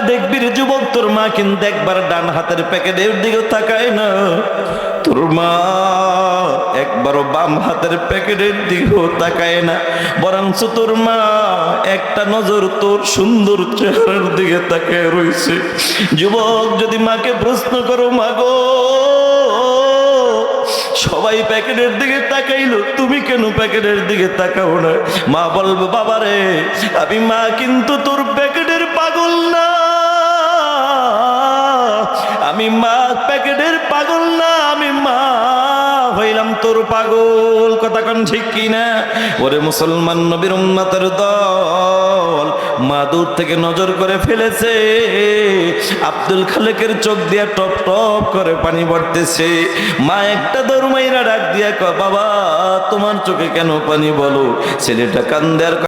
দেখবি রে যুবক, তোর মা কিন্তু একবার ডান হাতের প্যাকেটের দিকে তাকায় না, তোর মা একবারও বাম হাতের প্যাকেটের দিকেও তাকায় না, বরঞ্চ তোর মা একটা নজর তোর সুন্দর চেহারার দিকে তাকায় রইছে। যুবক, যদি মাকে প্রশ্ন করো, মা গো সবাই প্যাকেটের দিকে তাকাইলো, তুমি কেন প্যাকেটের দিকে তাকাও না? মা বলবে, বাবারে আমি মা কিন্তু তোর প্যাকেটের পাগল না, আমি মা প্যাকেটের পাগল না, আমি মা হইলাম তোর পাগল। কথা কোন ঠিক কিনা? ওরে মুসলমান নবীর উম্মতের দল, মা দূর থেকে নজর করে ফেলেছে, আব্দুল খালেকের চোখ দিয়া টপ টপ করে পানি পড়তেছে। মা একটা দৌড় মাইরা ডাক দিয়া কয়, বাবা তোমার চোখে কেন পানি বলো? ছেলেটা কান্দে আর